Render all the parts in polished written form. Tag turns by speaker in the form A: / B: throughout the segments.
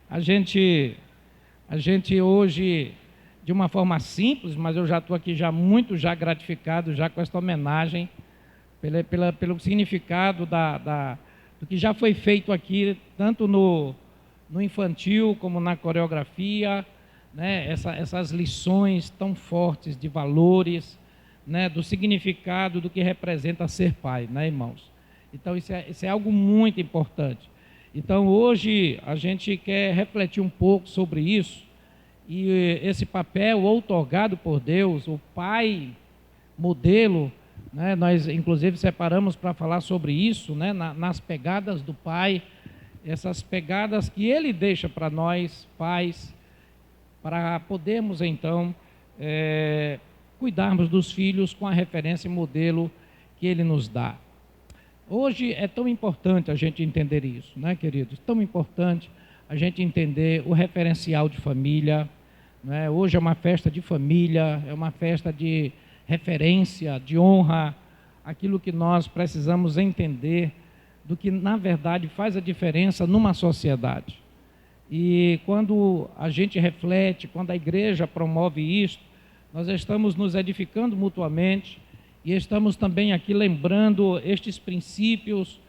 A: A gente, a gente hoje, de uma forma simples, mas eu já estou aqui já gratificado já com esta homenagem, pelo significado do que já foi feito aqui, tanto no infantil como na coreografia, né? Essas lições tão fortes de valores, né? Do significado do que representa ser pai, né, irmãos? Então isso é algo muito importante. Então hoje a gente quer refletir um pouco sobre isso, e esse papel outorgado por Deus, o pai modelo, né? Nós inclusive separamos para falar sobre isso, né? Nas pegadas do pai, essas pegadas que ele deixa para nós, pais, para podermos então cuidarmos dos filhos com a referência e modelo que ele nos dá. Hoje é tão importante a gente entender isso, né, queridos? Tão importante a gente entender o referencial de família, né? Hoje é uma festa de família, é uma festa de referência, de honra, aquilo que nós precisamos entender do que na verdade faz a diferença numa sociedade. E quando a gente reflete, quando a igreja promove isso, nós estamos nos edificando mutuamente e estamos também aqui lembrando estes princípios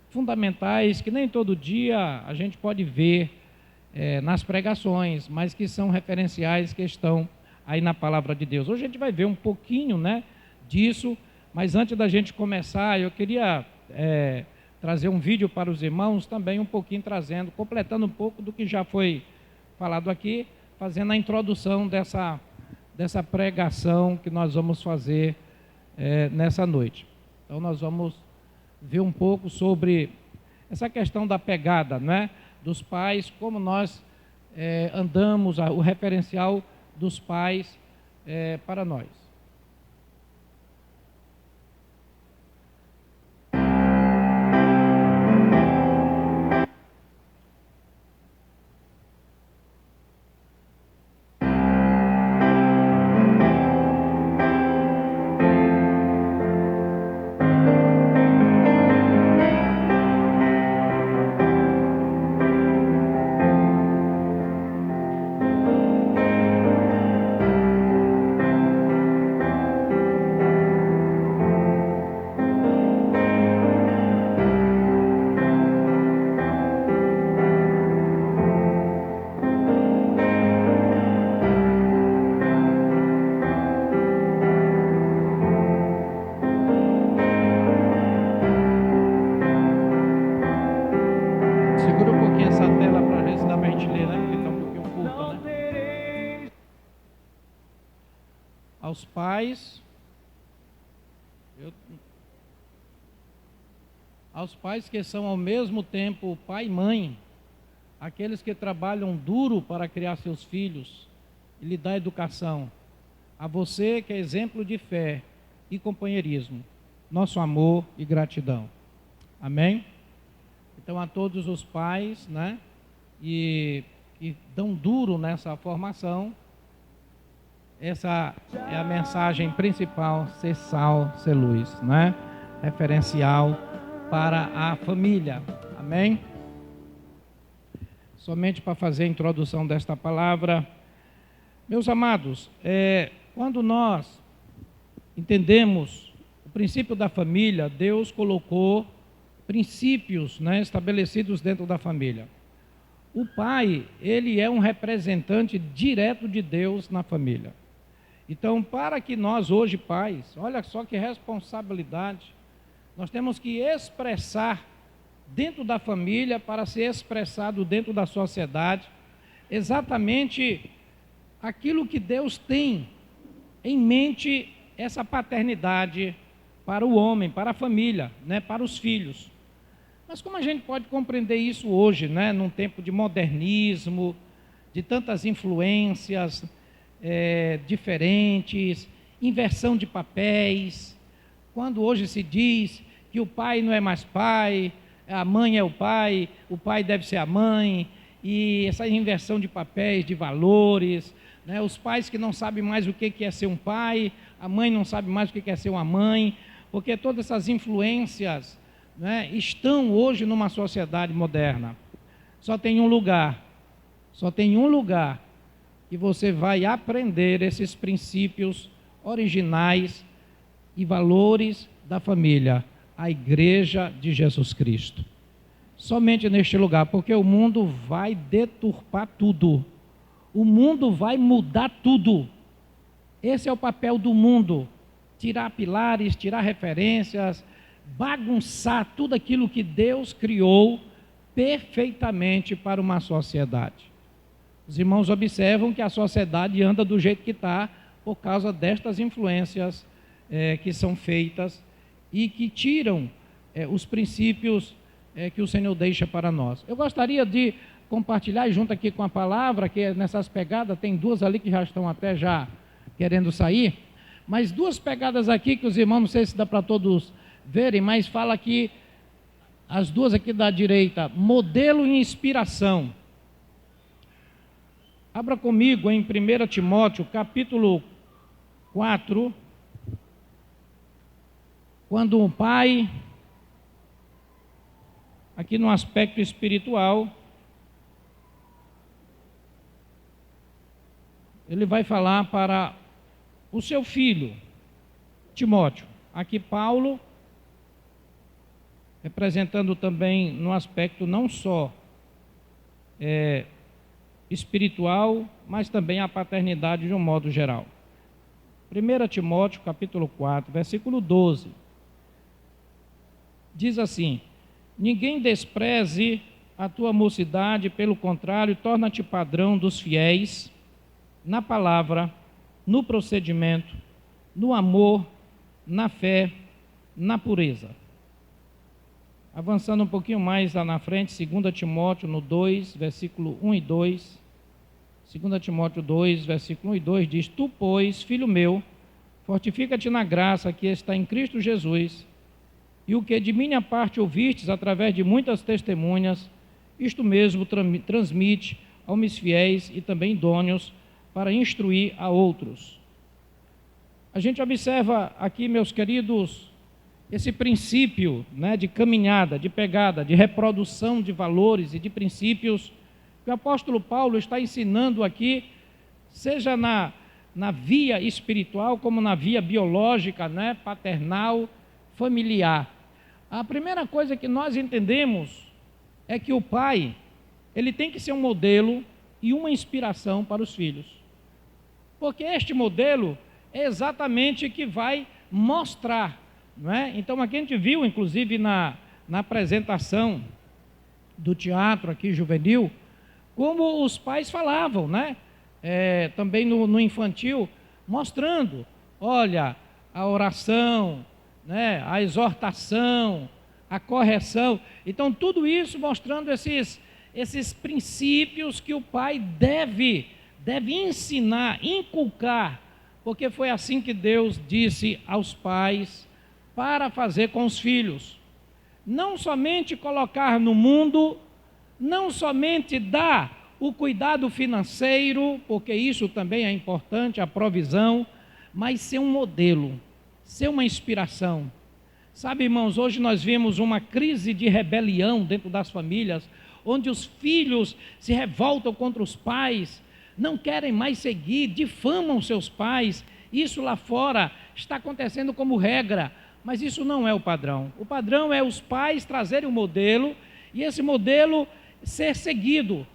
A: fundamentais que nem todo dia a gente pode ver nas pregações, mas que são referenciais que estão aí na palavra de Deus. Hoje a gente vai ver um pouquinho, né, disso, mas antes da gente começar, eu queria trazer um vídeo para os irmãos também um pouquinho completando um pouco do que já foi falado aqui, fazendo a introdução dessa pregação que nós vamos fazer nessa noite. Então nós vamos ver um pouco sobre essa questão da pegada, né, dos pais, como nós andamos, o referencial dos pais para nós. Segura um pouquinho essa tela para ver se dá para a gente ler, né? Porque está um pouquinho curta, né? Aos pais que são ao mesmo tempo pai e mãe, aqueles que trabalham duro para criar seus filhos e lhe dar educação, a você que é exemplo de fé e companheirismo, nosso amor e gratidão. Amém? Então a todos os pais, né, que dão duro nessa formação, essa é a mensagem principal: ser sal, ser luz, né? Referencial para a família. Amém? Somente para fazer a introdução desta palavra, meus amados, quando nós entendemos o princípio da família, Deus colocou princípios, né, estabelecidos dentro da família. O pai, ele é um representante direto de Deus na família. Então, para que nós hoje pais, olha só que responsabilidade, nós temos que expressar dentro da família para ser expressado dentro da sociedade exatamente aquilo que Deus tem em mente, essa paternidade para o homem, para a família, né, para os filhos. Mas como a gente pode compreender isso hoje, né, num tempo de modernismo, de tantas influências diferentes, inversão de papéis, quando hoje se diz que o pai não é mais pai, a mãe é o pai deve ser a mãe, e essa inversão de papéis, de valores, né, os pais que não sabem mais o que é ser um pai, a mãe não sabe mais o que é ser uma mãe, porque todas essas influências, né, estão hoje numa sociedade moderna. Só tem um lugar, Só tem um lugar que você vai aprender esses princípios originais e valores da família: a Igreja de Jesus Cristo. Somente neste lugar, porque o mundo vai deturpar tudo. O mundo vai mudar tudo. Esse é o papel do mundo: tirar pilares, tirar referências, bagunçar tudo aquilo que Deus criou perfeitamente para uma sociedade. Os irmãos observam que a sociedade anda do jeito que está por causa destas influências que são feitas e que tiram os princípios que o Senhor deixa para nós. Eu gostaria de compartilhar junto aqui com a palavra, que nessas pegadas, tem duas ali que já estão até já querendo sair, mas duas pegadas aqui que os irmãos, não sei se dá para todos verem, mas fala aqui, as duas aqui da direita: modelo e inspiração. Abra comigo em 1 Timóteo, capítulo 4, quando um pai, aqui no aspecto espiritual, ele vai falar para o seu filho, Timóteo. Aqui Paulo, representando também no aspecto não só espiritual, mas também a paternidade de um modo geral. 1 Timóteo, capítulo 4, versículo 12. Diz assim: ninguém despreze a tua mocidade, pelo contrário, torna-te padrão dos fiéis na palavra, no procedimento, no amor, na fé, na pureza. Avançando um pouquinho mais lá na frente, 2 Timóteo no 2, versículo 1 e 2. 2 Timóteo 2, versículo 1 e 2 diz: tu, pois, filho meu, fortifica-te na graça que está em Cristo Jesus, e o que de minha parte ouvistes através de muitas testemunhas, isto mesmo transmite aos homens fiéis e também idôneos para instruir a outros. A gente observa aqui, meus queridos, esse princípio, de caminhada, de pegada, de reprodução de valores e de princípios que o apóstolo Paulo está ensinando aqui, seja na via espiritual como na via biológica, paternal, familiar. A primeira coisa que nós entendemos é que o pai, ele tem que ser um modelo e uma inspiração para os filhos. Porque este modelo é exatamente que vai mostrar, Então aqui a gente viu, inclusive na apresentação do teatro aqui juvenil, como os pais falavam, também no infantil, mostrando, olha, a oração, a exortação, a correção. Então tudo isso mostrando esses princípios que o pai deve ensinar, inculcar, porque foi assim que Deus disse aos pais para fazer com os filhos. Não somente colocar no mundo, não somente dar o cuidado financeiro, porque isso também é importante, a provisão, mas ser um modelo, ser uma inspiração. Sabe, irmãos, hoje nós vimos uma crise de rebelião dentro das famílias, onde os filhos se revoltam contra os pais, não querem mais seguir, difamam seus pais. Isso lá fora está acontecendo como regra, mas isso não é o padrão. O padrão é os pais trazerem um modelo, e esse modelo ser seguido,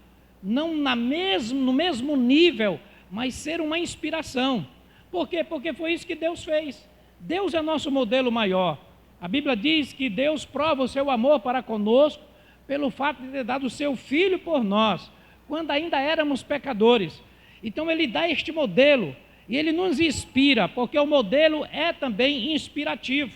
A: não no mesmo nível, mas ser uma inspiração. Por quê? Porque foi isso que Deus fez. Deus é nosso modelo maior. A Bíblia diz que Deus prova o seu amor para conosco pelo fato de ter dado o seu Filho por nós, quando ainda éramos pecadores. Então ele dá este modelo, e ele nos inspira, porque o modelo é também inspirativo.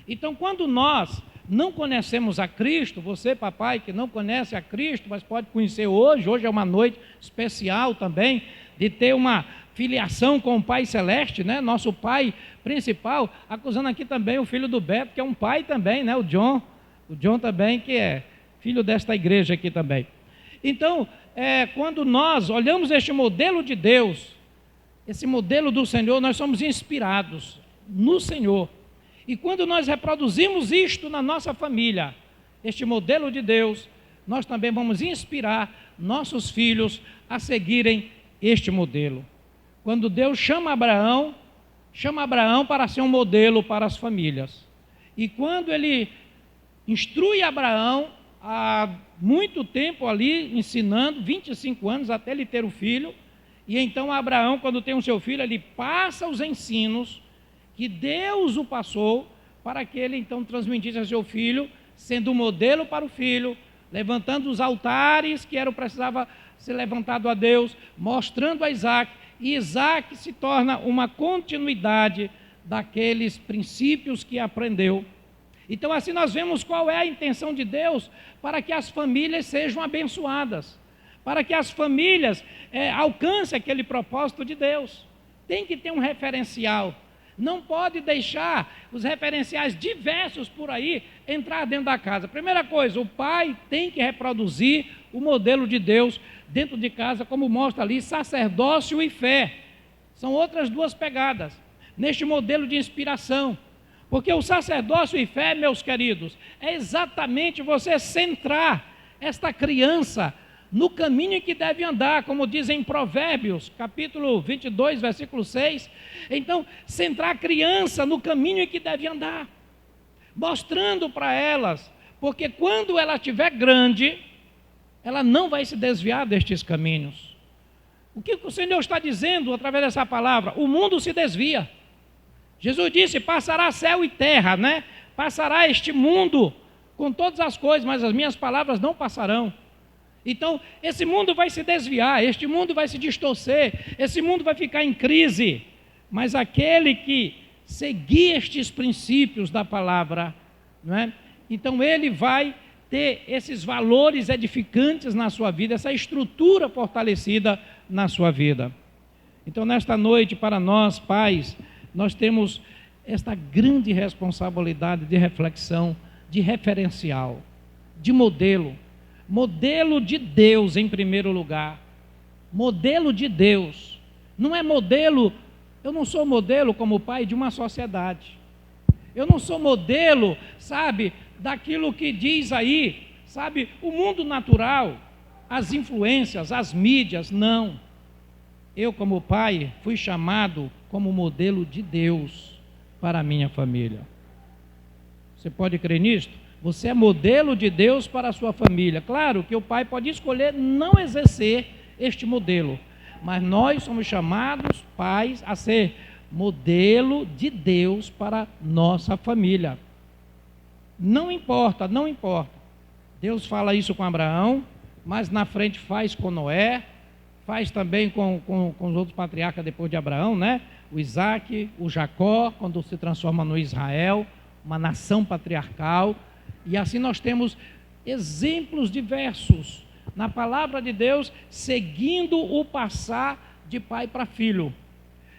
A: Então quando nós não conhecemos a Cristo, você, papai, que não conhece a Cristo, mas pode conhecer hoje é uma noite especial também, de ter uma filiação com o Pai Celeste, nosso Pai principal, acusando aqui também o filho do Beto, que é um pai também, o John também, que é filho desta igreja aqui também. Então, quando nós olhamos este modelo de Deus, esse modelo do Senhor, nós somos inspirados no Senhor. E quando nós reproduzimos isto na nossa família, este modelo de Deus, nós também vamos inspirar nossos filhos a seguirem este modelo. Quando Deus chama Abraão para ser um modelo para as famílias. E quando ele instrui Abraão, há muito tempo ali, ensinando, 25 anos até ele ter o filho, e então Abraão, quando tem o seu filho, ele passa os ensinos que Deus o passou, para que ele então transmitisse ao seu filho, sendo um modelo para o filho, levantando os altares que precisava ser levantado a Deus, mostrando a Isaac, e Isaac se torna uma continuidade daqueles princípios que aprendeu. Então assim nós vemos qual é a intenção de Deus para que as famílias sejam abençoadas, para que as famílias alcancem aquele propósito de Deus. Tem que ter um referencial, não pode deixar os referenciais diversos por aí entrar dentro da casa. Primeira coisa, o pai tem que reproduzir o modelo de Deus dentro de casa, como mostra ali, sacerdócio e fé. São outras duas pegadas neste modelo de inspiração. Porque o sacerdócio e fé, meus queridos, é exatamente você centrar esta criança no caminho em que deve andar, como diz em Provérbios, capítulo 22, versículo 6. Então, centrar a criança no caminho em que deve andar, mostrando para elas, porque quando ela estiver grande, ela não vai se desviar destes caminhos. O que o Senhor está dizendo através dessa palavra? O mundo se desvia. Jesus disse, passará céu e terra, né? Passará este mundo com todas as coisas, mas as minhas palavras não passarão. Então, esse mundo vai se desviar, este mundo vai se distorcer, esse mundo vai ficar em crise. Mas aquele que seguir estes princípios da palavra, não é? Então ele vai ter esses valores edificantes na sua vida, essa estrutura fortalecida na sua vida. Então, nesta noite, para nós, pais, nós temos esta grande responsabilidade de reflexão, de referencial, de modelo. Modelo de Deus em primeiro lugar. Modelo de Deus. Não é modelo, eu não sou modelo como pai de uma sociedade. Eu não sou modelo, sabe, daquilo que diz aí, sabe, o mundo natural, as influências, as mídias, não. Eu como pai fui chamado como modelo de Deus para a minha família. Você pode crer nisto? Você é modelo de Deus para a sua família. Claro que o pai pode escolher não exercer este modelo, mas nós somos chamados, pais, a ser modelo de Deus para nossa família. Não importa, não importa. Deus fala isso com Abraão, mas na frente faz com Noé, faz também com os outros patriarcas depois de Abraão, né? O Isaac, o Jacó, quando se transforma no Israel, uma nação patriarcal. E assim nós temos exemplos diversos na palavra de Deus, seguindo o passar de pai para filho.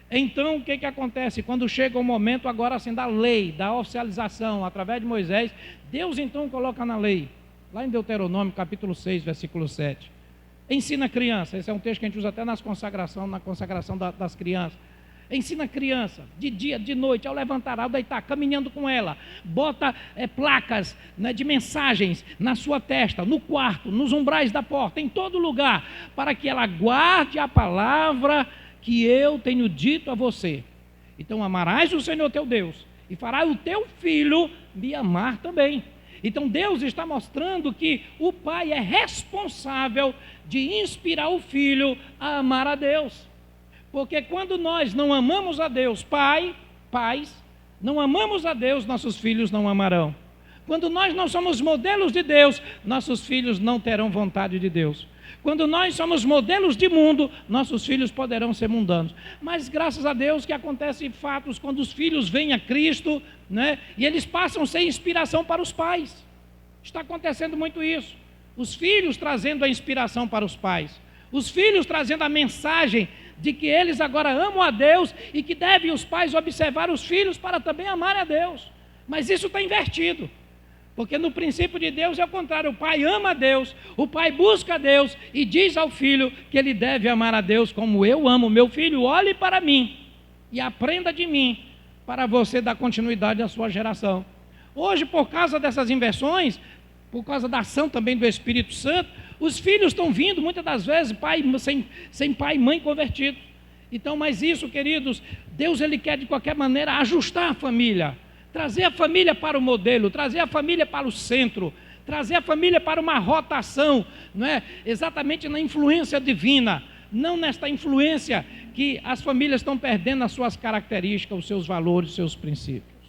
A: Então, o que acontece? Quando chega o momento agora assim da lei, da oficialização, através de Moisés, Deus então coloca na lei, lá em Deuteronômio, capítulo 6, versículo 7. Ensina a criança, esse é um texto que a gente usa até na consagração das crianças. Ensina a criança, de dia, de noite, ao levantar, ao deitar, caminhando com ela. Bota placas, né, de mensagens na sua testa, no quarto, nos umbrais da porta, em todo lugar, para que ela guarde a palavra que eu tenho dito a você. Então amarás o Senhor teu Deus, e farás o teu filho me amar também. Então Deus está mostrando que o pai é responsável de inspirar o filho a amar a Deus. Porque quando nós não amamos a Deus, pais, não amamos a Deus, nossos filhos não amarão. Quando nós não somos modelos de Deus, nossos filhos não terão vontade de Deus. Quando nós somos modelos de mundo, nossos filhos poderão ser mundanos. Mas graças a Deus que acontecem fatos quando os filhos vêm a Cristo, né, e eles passam a ser inspiração para os pais. Está acontecendo muito isso. Os filhos trazendo a inspiração para os pais. Os filhos trazendo a mensagem de que eles agora amam a Deus e que devem os pais observar os filhos para também amar a Deus. Mas isso está invertido, porque no princípio de Deus é o contrário. O pai ama a Deus, o pai busca a Deus e diz ao filho que ele deve amar a Deus como eu amo. Meu filho, olhe para mim e aprenda de mim, para você dar continuidade à sua geração. Hoje, por causa dessas inversões, por causa da ação também do Espírito Santo, os filhos estão vindo, muitas das vezes, sem pai e mãe convertidos. Então, mas isso, queridos, Deus ele quer de qualquer maneira ajustar a família, trazer a família para o modelo, trazer a família para o centro, trazer a família para uma rotação, não é? Exatamente na influência divina, não nesta influência que as famílias estão perdendo as suas características, os seus valores, os seus princípios.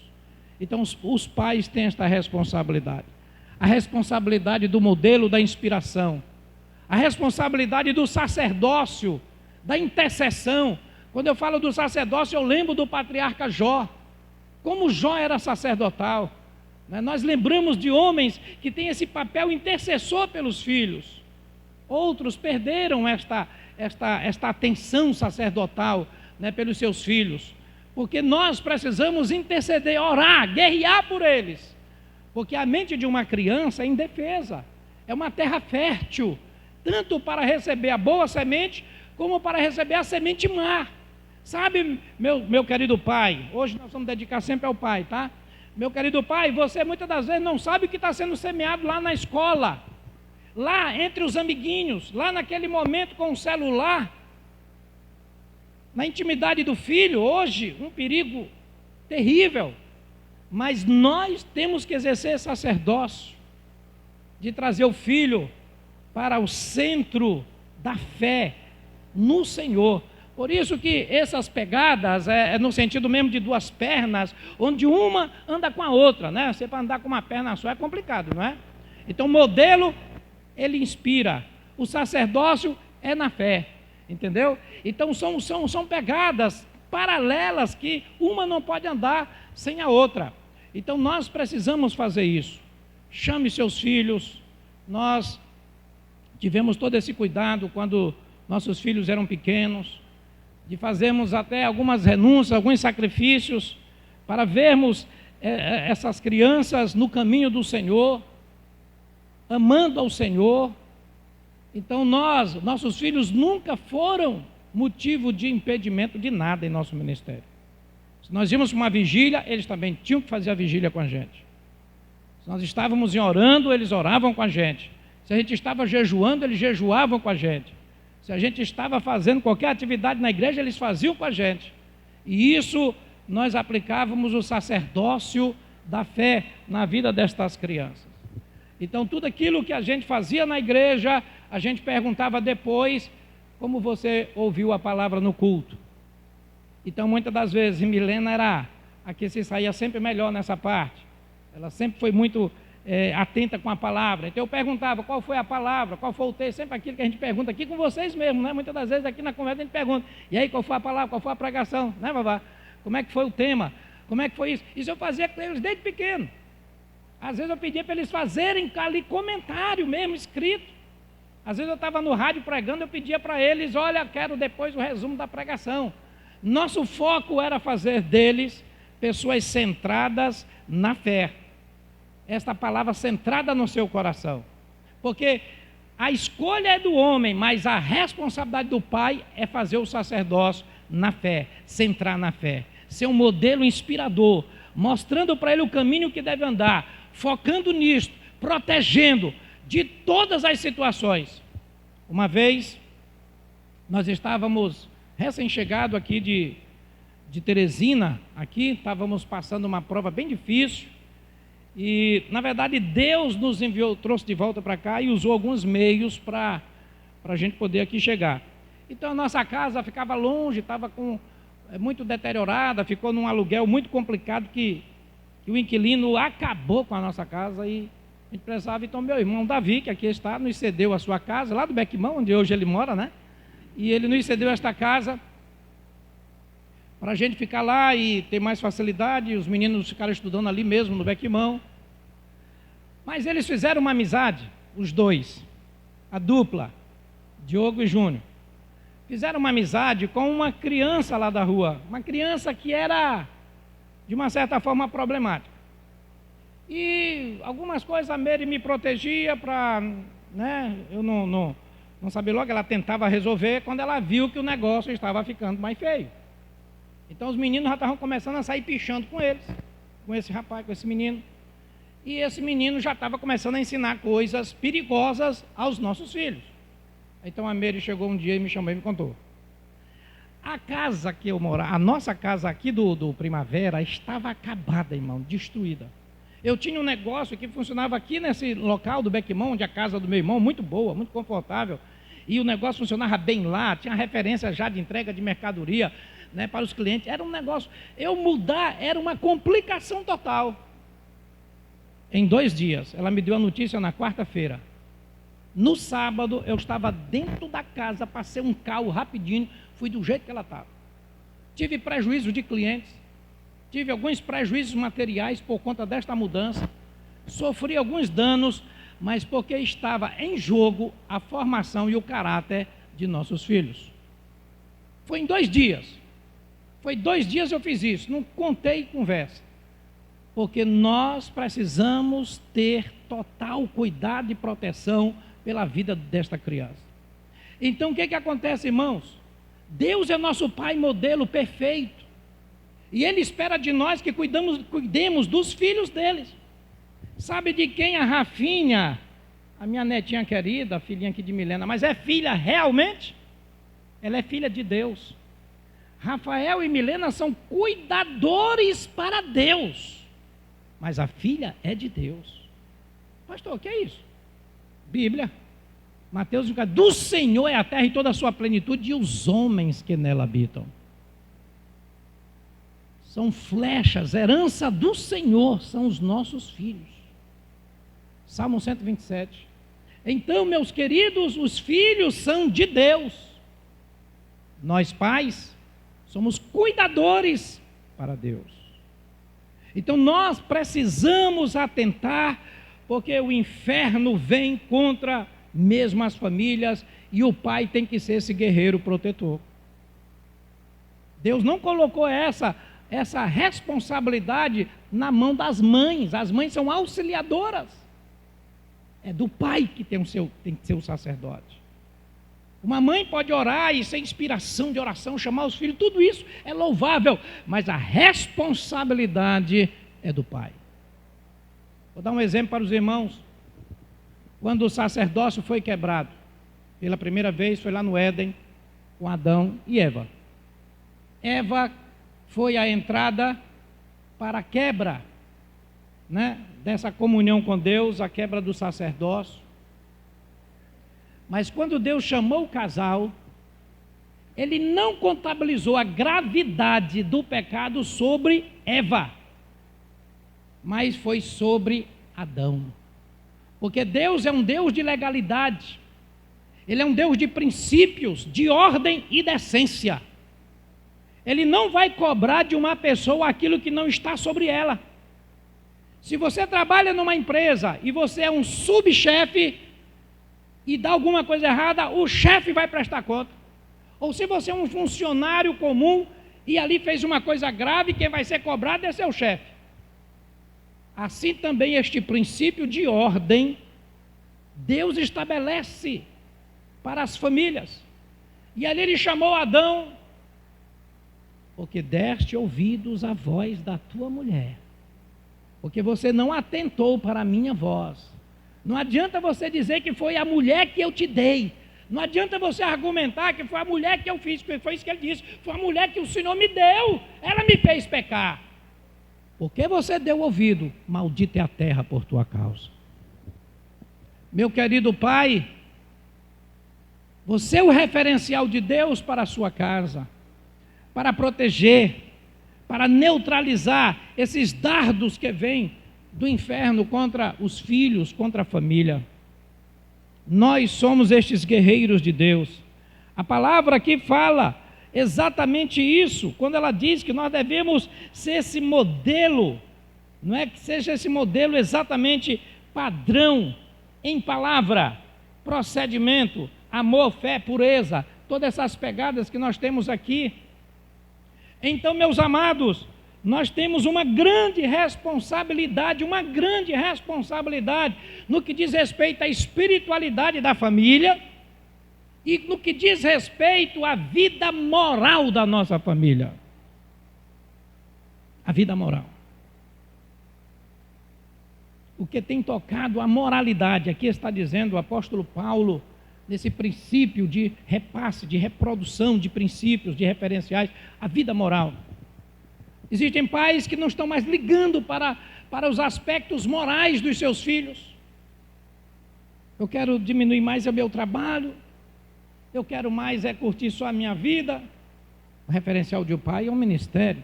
A: Então os pais têm esta responsabilidade, a responsabilidade do modelo da inspiração, a responsabilidade do sacerdócio, da intercessão. Quando eu falo do sacerdócio, eu lembro do patriarca Jó, como Jó era sacerdotal. Nós lembramos de homens que têm esse papel intercessor pelos filhos. Outros perderam esta atenção sacerdotal, pelos seus filhos, porque nós precisamos interceder, orar, guerrear por eles, porque a mente de uma criança é indefesa, é uma terra fértil, tanto para receber a boa semente, como para receber a semente má. Sabe, meu querido pai, hoje nós vamos dedicar sempre ao pai, tá? Meu querido pai, você muitas das vezes não sabe o que está sendo semeado lá na escola, lá entre os amiguinhos, lá naquele momento com o celular, na intimidade do filho. Hoje, um perigo terrível, mas nós temos que exercer sacerdócio, de trazer o filho para o centro da fé no Senhor. Por isso que essas pegadas é no sentido mesmo de duas pernas, onde uma anda com a outra, né? Você para andar com uma perna só é complicado, não é? Então o modelo, ele inspira, o sacerdócio é na fé, entendeu? Então são pegadas paralelas que uma não pode andar sem a outra. Então nós precisamos fazer isso. Chame seus filhos. Nós tivemos todo esse cuidado quando nossos filhos eram pequenos, de fazermos até algumas renúncias, alguns sacrifícios, para vermos essas crianças no caminho do Senhor, amando ao Senhor. Então nossos filhos nunca foram motivo de impedimento de nada em nosso ministério. Se nós íamos para uma vigília, eles também tinham que fazer a vigília com a gente. Se nós estávamos orando, eles oravam com a gente. Se a gente estava jejuando, eles jejuavam com a gente. Se a gente estava fazendo qualquer atividade na igreja, eles faziam com a gente. E isso nós aplicávamos o sacerdócio da fé na vida destas crianças. Então tudo aquilo que a gente fazia na igreja, a gente perguntava depois, como você ouviu a palavra no culto. Então muitas das vezes, Milena era a que se saía sempre melhor nessa parte. Ela sempre foi muito atenta com a palavra. Então eu perguntava qual foi a palavra, qual foi o texto, sempre aquilo que a gente pergunta aqui com vocês mesmo, né? Muitas das vezes aqui na conversa a gente pergunta, e aí qual foi a palavra, qual foi a pregação, né, babá? Como é que foi o tema? Como é que foi isso? Isso eu fazia com eles desde pequeno. Às vezes eu pedia para eles fazerem ali comentário mesmo, escrito. Às vezes eu estava no rádio pregando, eu pedia para eles, olha, quero depois o resumo da pregação. Nosso foco era fazer deles pessoas centradas na fé. Esta palavra centrada no seu coração, porque a escolha é do homem, mas a responsabilidade do pai é fazer o sacerdócio na fé, centrar na fé, ser um modelo inspirador, mostrando para ele o caminho que deve andar, focando nisto, protegendo de todas as situações. Uma vez, nós estávamos recém-chegado aqui de Teresina, aqui, estávamos passando uma prova bem difícil, e, na verdade, Deus nos enviou, trouxe de volta para cá e usou alguns meios para a gente poder aqui chegar. Então, a nossa casa ficava longe, estava muito deteriorada, ficou num aluguel muito complicado que o inquilino acabou com a nossa casa e a gente precisava. Então, meu irmão Davi, que aqui está, nos cedeu a sua casa, lá do Bequimão, onde hoje ele mora, né? E ele nos cedeu esta casa para a gente ficar lá e ter mais facilidade, os meninos ficaram estudando ali mesmo, no Bequimão. Mas eles fizeram uma amizade, os dois, a dupla, Diogo e Júnior. Fizeram uma amizade com uma criança lá da rua, uma criança que era, de uma certa forma, problemática. E algumas coisas a Mary me protegia para, eu não saber logo, ela tentava resolver quando ela viu que o negócio estava ficando mais feio. Então os meninos já estavam começando a sair pichando com eles, com esse rapaz, com esse menino. E esse menino já estava começando a ensinar coisas perigosas aos nossos filhos. Então a Meire chegou um dia e me chamou e me contou. A casa que eu morava, a nossa casa aqui do Primavera, estava acabada, irmão, destruída. Eu tinha um negócio que funcionava aqui nesse local do Bequimão, onde a casa do meu irmão, muito boa, muito confortável. E o negócio funcionava bem lá, tinha referência já de entrega de mercadoria, né, para os clientes. Era um negócio, eu mudar era uma complicação total. Em 2 dias, ela me deu a notícia na quarta-feira. No sábado, eu estava dentro da casa, passei um carro rapidinho, fui do jeito que ela estava. Tive prejuízo de clientes, tive alguns prejuízos materiais por conta desta mudança, sofri alguns danos, mas porque estava em jogo a formação e o caráter de nossos filhos. Foi em 2 dias. Foi 2 dias eu fiz isso, não contei conversa. Porque nós precisamos ter total cuidado e proteção pela vida desta criança. Então o que acontece, irmãos? Deus é nosso Pai modelo perfeito. E Ele espera de nós que cuidemos dos filhos deles. Sabe de quem a Rafinha, a minha netinha querida, a filhinha aqui de Milena, mas é filha realmente? Ela é filha de Deus. Rafael e Milena são cuidadores para Deus. Mas a filha é de Deus. Pastor, o que é isso? Bíblia. Mateus 24. Do Senhor é a terra e toda a sua plenitude, e os homens que nela habitam. São flechas, herança do Senhor, são os nossos filhos. Salmo 127. Então, meus queridos, os filhos são de Deus. Nós, pais, somos cuidadores para Deus. Então nós precisamos atentar, porque o inferno vem contra mesmo as famílias, e o pai tem que ser esse guerreiro protetor. Deus não colocou essa responsabilidade na mão das mães. As mães são auxiliadoras. É do pai que tem que ser o sacerdote. Uma mãe pode orar e ser inspiração de oração, chamar os filhos, tudo isso é louvável, mas a responsabilidade é do pai. Vou dar um exemplo para os irmãos. Quando o sacerdócio foi quebrado, pela primeira vez foi lá no Éden, com Adão e Eva. Eva foi a entrada para a quebra, né, dessa comunhão com Deus, a quebra do sacerdócio. Mas quando Deus chamou o casal, Ele não contabilizou a gravidade do pecado sobre Eva, mas foi sobre Adão. Porque Deus é um Deus de legalidade, Ele é um Deus de princípios, de ordem e decência. Ele não vai cobrar de uma pessoa aquilo que não está sobre ela. Se você trabalha numa empresa e você é um subchefe, e dá alguma coisa errada, o chefe vai prestar conta. Ou se você é um funcionário comum e ali fez uma coisa grave, quem vai ser cobrado é seu chefe. Assim também este princípio de ordem, Deus estabelece para as famílias. E ali Ele chamou Adão, porque deste ouvidos à voz da tua mulher, porque você não atentou para a minha voz. Não adianta você dizer que foi a mulher que eu te dei. Não adianta você argumentar que foi a mulher que eu fiz, porque foi isso que ele disse. Foi a mulher que o Senhor me deu. Ela me fez pecar. Porque você deu ouvido, maldita é a terra por tua causa. Meu querido pai, você é o referencial de Deus para a sua casa, para proteger, para neutralizar esses dardos que vêm do inferno contra os filhos, contra a família. Nós somos estes guerreiros de Deus. A palavra aqui fala exatamente isso, quando ela diz que nós devemos ser esse modelo, não é que seja esse modelo exatamente padrão em palavra, procedimento, amor, fé, pureza, todas essas pegadas que nós temos aqui. Então, meus amados, nós temos uma grande responsabilidade no que diz respeito à espiritualidade da família e no que diz respeito à vida moral da nossa família. A vida moral. o que tem tocado a moralidade. Aqui está dizendo o apóstolo Paulo, nesse princípio de repasse, de reprodução de princípios, de referenciais, a vida moral. Existem pais que não estão mais ligando para os aspectos morais dos seus filhos. Eu quero diminuir mais o meu trabalho, eu quero mais curtir só a minha vida. O referencial de um pai é um ministério.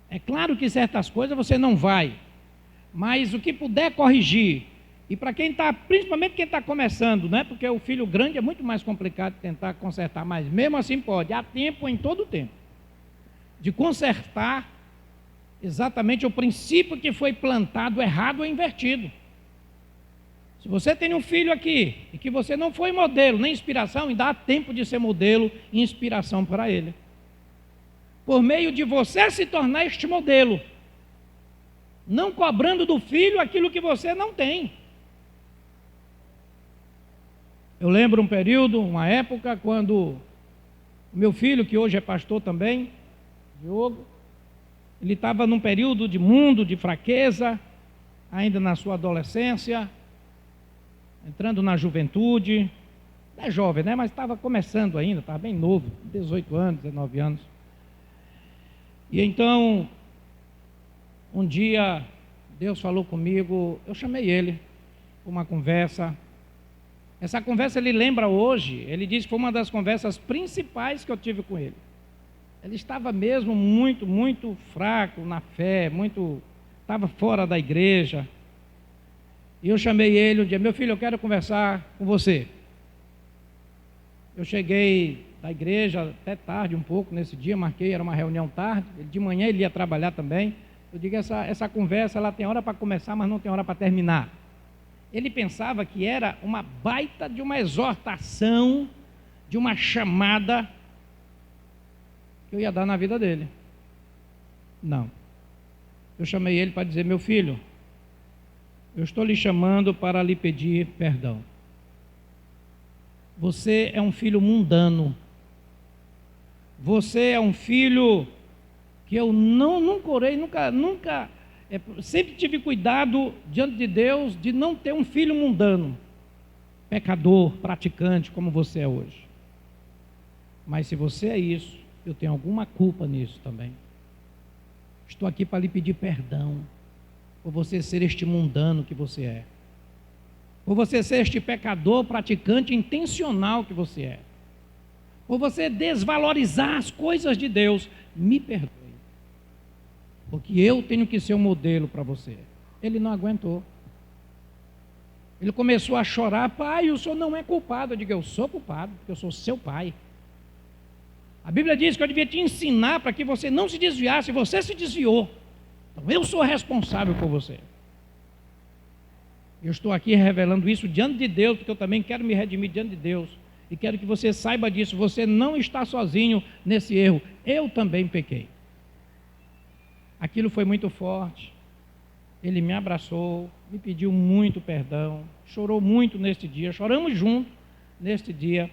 A: É claro que certas coisas você não vai, mas o que puder corrigir, e para quem está, principalmente quem está começando, né? Porque o filho grande é muito mais complicado tentar consertar, mas mesmo assim pode, há tempo em todo o tempo, de consertar exatamente o princípio que foi plantado errado ou invertido. Se você tem um filho aqui, e que você não foi modelo, nem inspiração, ainda há tempo de ser modelo e inspiração para ele. Por meio de você se tornar este modelo, não cobrando do filho aquilo que você não tem. Eu lembro um período, uma época, quando o meu filho, que hoje é pastor também, Diogo, ele estava num período de mundo, de fraqueza, ainda na sua adolescência, entrando na juventude, não é jovem, né? Mas estava começando ainda, estava bem novo, 18 anos, 19 anos. E então, um dia, Deus falou comigo, eu chamei ele para uma conversa. Essa conversa ele lembra hoje, ele disse que foi uma das conversas principais que eu tive com ele. Ele estava mesmo muito fraco na fé, estava fora da igreja. E eu chamei ele um dia, meu filho, eu quero conversar com você. Eu cheguei da igreja até tarde um pouco nesse dia, marquei, era uma reunião tarde, de manhã ele ia trabalhar também. Eu digo, essa conversa, ela tem hora para começar, mas não tem hora para terminar. Ele pensava que era uma baita de uma exortação, de uma chamada que eu ia dar na vida dele. Não. Eu chamei ele para dizer, meu filho, eu estou lhe chamando para lhe pedir perdão. Você é um filho mundano. Você é um filho que eu nunca orei, sempre tive cuidado diante de Deus de não ter um filho mundano, pecador, praticante como você é hoje. Mas se você é isso, eu tenho alguma culpa nisso também. Estou aqui para lhe pedir perdão por você ser este mundano que você é, por você ser este pecador, praticante intencional que você é, por você desvalorizar as coisas de Deus. Me perdoe, porque eu tenho que ser um modelo para você. Ele não aguentou. Ele começou a chorar, pai, o senhor não é culpado. Eu digo, eu sou culpado, porque eu sou seu pai. A Bíblia diz que eu devia te ensinar para que você não se desviasse, você se desviou. Então eu sou responsável por você. Eu estou aqui revelando isso diante de Deus, porque eu também quero me redimir diante de Deus. E quero que você saiba disso, você não está sozinho nesse erro. Eu também pequei. Aquilo foi muito forte. Ele me abraçou, me pediu muito perdão, chorou muito neste dia, choramos juntos neste dia.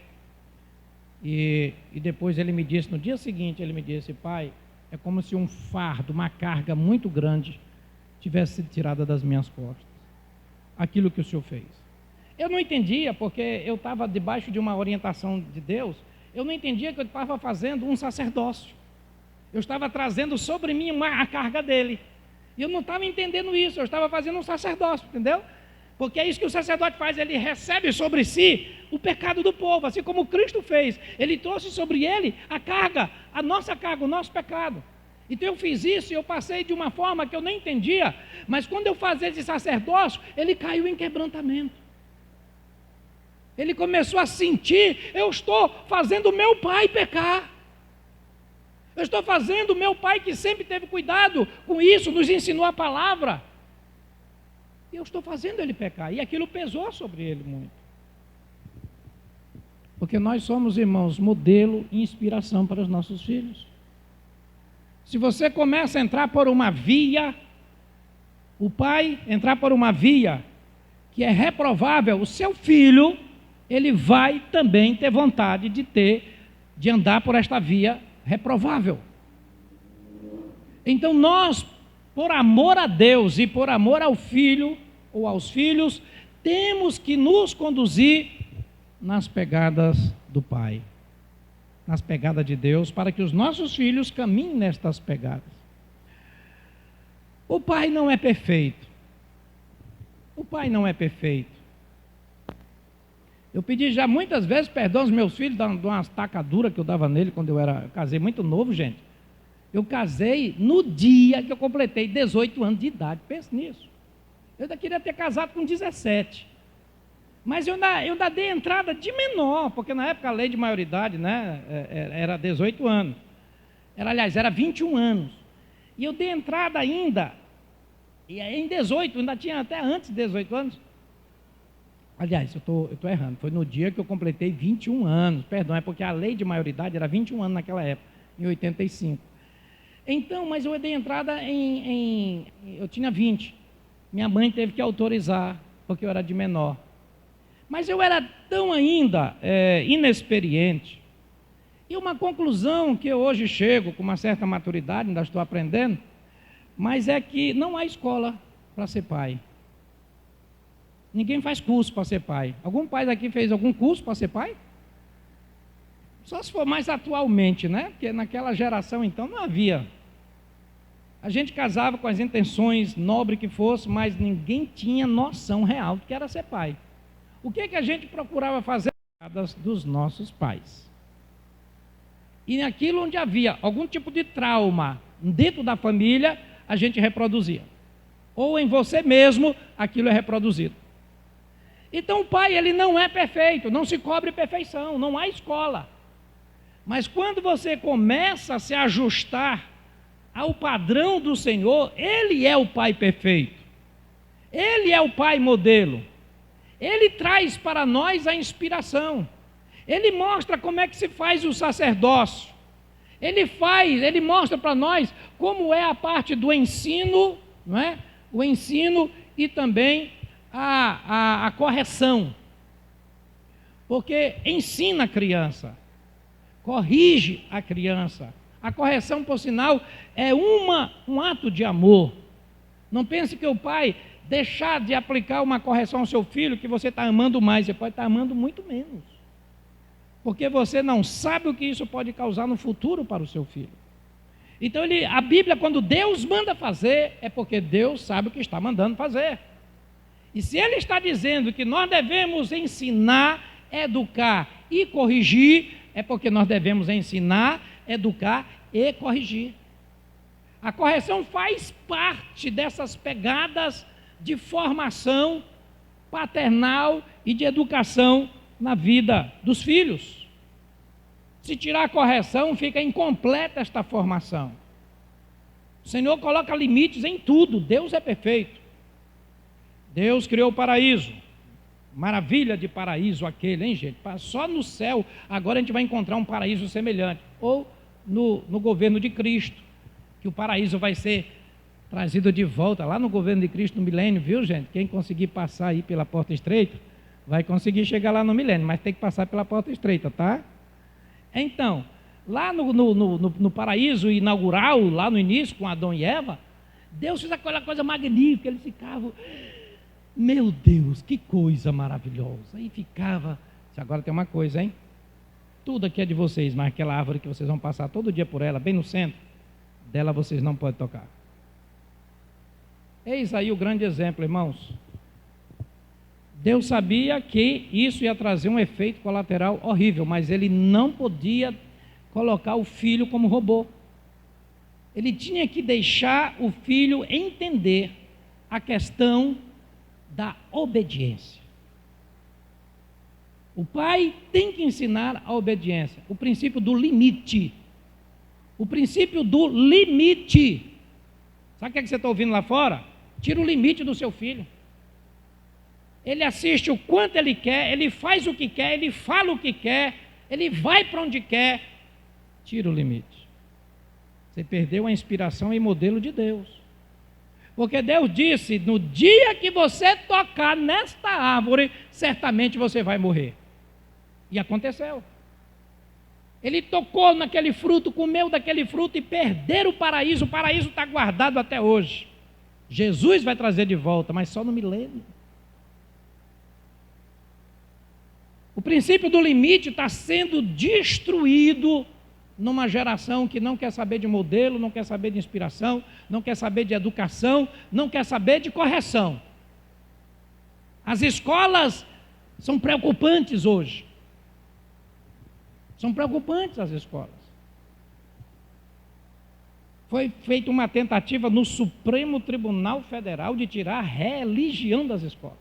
A: E depois ele me disse, no dia seguinte, ele me disse, pai, é como se um fardo, uma carga muito grande tivesse sido tirada das minhas costas. Aquilo que o senhor fez. Eu não entendia, porque eu estava debaixo de uma orientação de Deus, eu não entendia que eu estava fazendo um sacerdócio. Eu estava trazendo sobre mim a carga dele. E eu não estava entendendo isso, eu estava fazendo um sacerdócio, entendeu? Porque é isso que o sacerdote faz, ele recebe sobre si o pecado do povo, assim como Cristo fez. Ele trouxe sobre ele a carga, a nossa carga, o nosso pecado. Então eu fiz isso e eu passei de uma forma que eu nem entendia, mas quando eu fazia esse sacerdócio, ele caiu em quebrantamento. Ele começou a sentir, eu estou fazendo o meu pai pecar. Eu estou fazendo o meu pai que sempre teve cuidado com isso, nos ensinou a palavra. E eu estou fazendo ele pecar. E aquilo pesou sobre ele muito. Porque nós somos, irmãos, modelo e inspiração para os nossos filhos. Se você começa a entrar por uma via, o pai entrar por uma via que é reprovável, o seu filho, ele vai também ter vontade de andar por esta via reprovável. Então nós por amor a Deus e por amor ao filho ou aos filhos, temos que nos conduzir nas pegadas do Pai, nas pegadas de Deus, para que os nossos filhos caminhem nestas pegadas. O pai não é perfeito. O pai não é perfeito. Eu pedi já muitas vezes perdão aos meus filhos de umas tacaduras que eu dava nele quando eu casei muito novo, gente. Eu casei no dia que eu completei 18 anos de idade. Pense nisso. Eu ainda queria ter casado com 17. Mas eu ainda dei entrada de menor, porque na época a lei de maioridade, né, era 18 anos. Era 21 anos. E eu dei entrada ainda, e em 18, ainda tinha até antes de 18 anos. Aliás, eu estou errando, foi no dia que eu completei 21 anos, perdão, é porque a lei de maioridade era 21 anos naquela época, em 85. Então, mas eu dei entrada eu tinha 20. Minha mãe teve que autorizar, porque eu era de menor. Mas eu era tão ainda inexperiente. E uma conclusão que eu hoje chego com uma certa maturidade, ainda estou aprendendo, mas é que não há escola para ser pai. Ninguém faz curso para ser pai. Algum pai daqui fez algum curso para ser pai? Só se for mais atualmente, né? Porque naquela geração então não havia. A gente casava com as intenções nobres que fosse, mas ninguém tinha noção real do que era ser pai. O que a gente procurava fazer dos nossos pais? E naquilo onde havia algum tipo de trauma dentro da família, a gente reproduzia. Ou em você mesmo, aquilo é reproduzido. Então o pai, ele não é perfeito, não se cobre perfeição, não há escola. Mas quando você começa a se ajustar ao padrão do Senhor, Ele é o pai perfeito. Ele é o pai modelo. Ele traz para nós a inspiração. Ele mostra como é que se faz o sacerdócio. Ele mostra para nós como é a parte do ensino, não é? O ensino e também a correção. Porque ensina a criança, corrige a criança. A correção, por sinal, é um ato de amor. Não pense que o pai deixar de aplicar uma correção ao seu filho, que você está amando mais, você pode estar amando muito menos. Porque você não sabe o que isso pode causar no futuro para o seu filho. Então a Bíblia, quando Deus manda fazer, é porque Deus sabe o que está mandando fazer. E se Ele está dizendo que nós devemos ensinar, educar e corrigir, é porque nós devemos ensinar, educar e corrigir. A correção faz parte dessas pegadas de formação paternal e de educação na vida dos filhos. Se tirar a correção, fica incompleta esta formação. O Senhor coloca limites em tudo. Deus é perfeito. Deus criou o paraíso. Maravilha de paraíso aquele, hein, gente? Só no céu agora a gente vai encontrar um paraíso semelhante. Ou no governo de Cristo, que o paraíso vai ser trazido de volta lá no governo de Cristo no milênio, viu, gente? Quem conseguir passar aí pela porta estreita, vai conseguir chegar lá no milênio, mas tem que passar pela porta estreita, tá? Então, lá no paraíso inaugural, lá no início, com Adão e Eva, Deus fez aquela coisa magnífica, eles ficavam, meu Deus, que coisa maravilhosa. Aí ficava, agora tem uma coisa, hein? Tudo aqui é de vocês, mas aquela árvore que vocês vão passar todo dia por ela, bem no centro, dela vocês não podem tocar. Eis aí o grande exemplo, irmãos. Deus sabia que isso ia trazer um efeito colateral horrível, mas Ele não podia colocar o filho como robô. Ele tinha que deixar o filho entender a questão da obediência. O pai tem que ensinar a obediência, o princípio do limite. O princípio do limite. Sabe o que você está ouvindo lá fora? Tira o limite do seu filho. Ele assiste o quanto ele quer, ele faz o que quer, ele fala o que quer, ele vai para onde quer. Tira o limite. Você perdeu a inspiração e modelo de Deus. Porque Deus disse, no dia que você tocar nesta árvore, certamente você vai morrer. E aconteceu. Ele tocou naquele fruto, comeu daquele fruto e perderam o paraíso. O paraíso está guardado até hoje. Jesus vai trazer de volta, mas só no milênio. O princípio do limite está sendo destruído numa geração que não quer saber de modelo, não quer saber de inspiração, não quer saber de educação, não quer saber de correção. As escolas são preocupantes hoje. São preocupantes as escolas. Foi feita uma tentativa no Supremo Tribunal Federal de tirar a religião das escolas.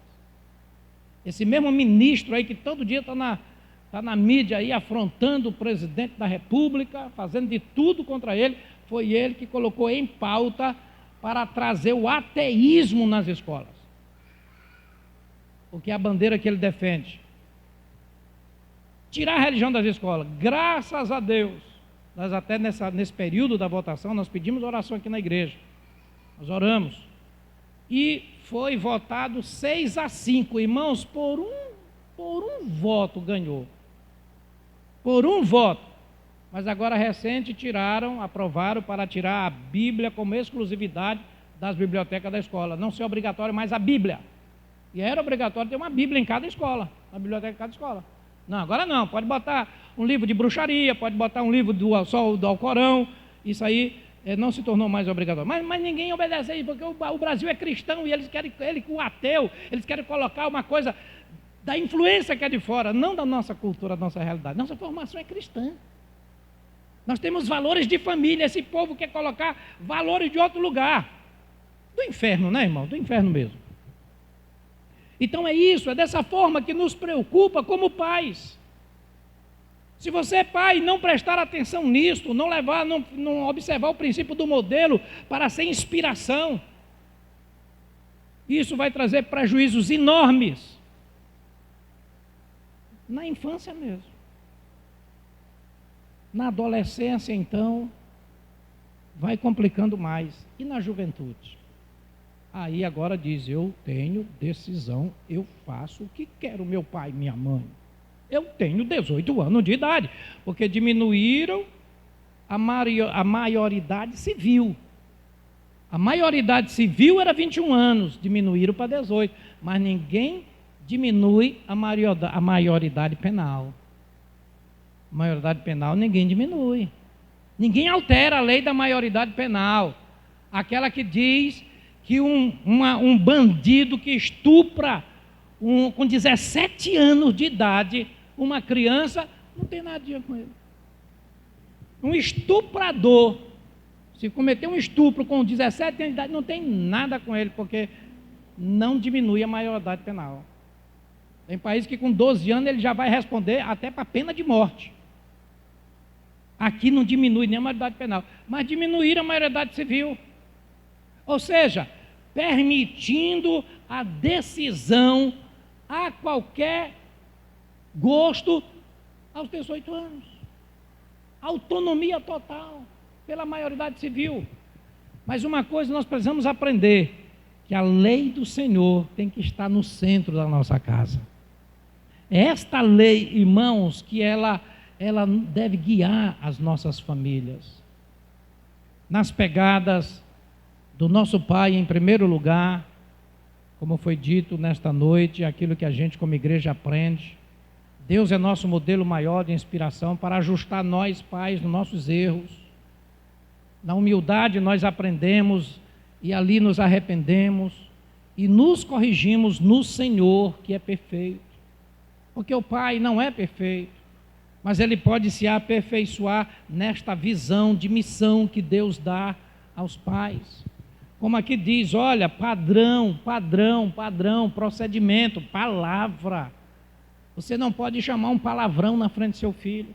A: Esse mesmo ministro aí que todo dia está na mídia aí afrontando o presidente da República, fazendo de tudo contra ele, foi ele que colocou em pauta para trazer o ateísmo nas escolas. Porque é a bandeira que ele defende. Tirar a religião das escolas. Graças a Deus, nós até nesse período da votação, nós pedimos oração aqui na igreja. Nós oramos. E foi votado 6-5, irmãos, por um voto ganhou. Por um voto. Mas agora recente aprovaram para tirar a Bíblia como exclusividade das bibliotecas da escola. Não ser obrigatório mais a Bíblia. E era obrigatório ter uma Bíblia em cada escola, na biblioteca de cada escola. Não, agora não, pode botar um livro de bruxaria, pode botar um livro do Alcorão, isso aí não se tornou mais obrigatório. Mas ninguém obedece isso, porque o Brasil é cristão e eles querem, o ateu, eles querem colocar uma coisa da influência que é de fora, não da nossa cultura, da nossa realidade. Nossa formação é cristã. Nós temos valores de família, esse povo quer colocar valores de outro lugar. Do inferno, né, irmão? Do inferno mesmo. Então é isso, é dessa forma que nos preocupa como pais. Se você é pai e não prestar atenção nisto, não observar o princípio do modelo para ser inspiração, isso vai trazer prejuízos enormes. Na infância mesmo. Na adolescência, então, vai complicando mais. E na juventude? Aí agora diz, eu tenho decisão, eu faço o que quero, meu pai e minha mãe. Eu tenho 18 anos de idade, porque diminuíram a maioridade civil. A maioridade civil era 21 anos, diminuíram para 18, mas ninguém diminui a maioridade penal. A maioridade penal ninguém diminui. Ninguém altera a lei da maioridade penal. Aquela que diz que um bandido que estupra com 17 anos de idade, uma criança, não tem nada a ver com ele. Um estuprador, se cometer um estupro com 17 anos de idade, não tem nada com ele, porque não diminui a maioridade penal. Tem países que com 12 anos ele já vai responder até para pena de morte. Aqui não diminui nem a maioridade penal, mas diminuíram a maioridade civil. Ou seja, permitindo a decisão a qualquer gosto aos 18 anos. Autonomia total pela maioridade civil. Mas uma coisa nós precisamos aprender, que a lei do Senhor tem que estar no centro da nossa casa. Esta lei, irmãos, que ela deve guiar as nossas famílias. Nas pegadas do nosso Pai, em primeiro lugar, como foi dito nesta noite, aquilo que a gente como igreja aprende. Deus é nosso modelo maior de inspiração para ajustar nós, pais, nos nossos erros. Na humildade nós aprendemos e ali nos arrependemos e nos corrigimos no Senhor, que é perfeito. Porque o Pai não é perfeito, mas Ele pode se aperfeiçoar nesta visão de missão que Deus dá aos pais. Como aqui diz, olha, padrão, procedimento, palavra. Você não pode chamar um palavrão na frente do seu filho.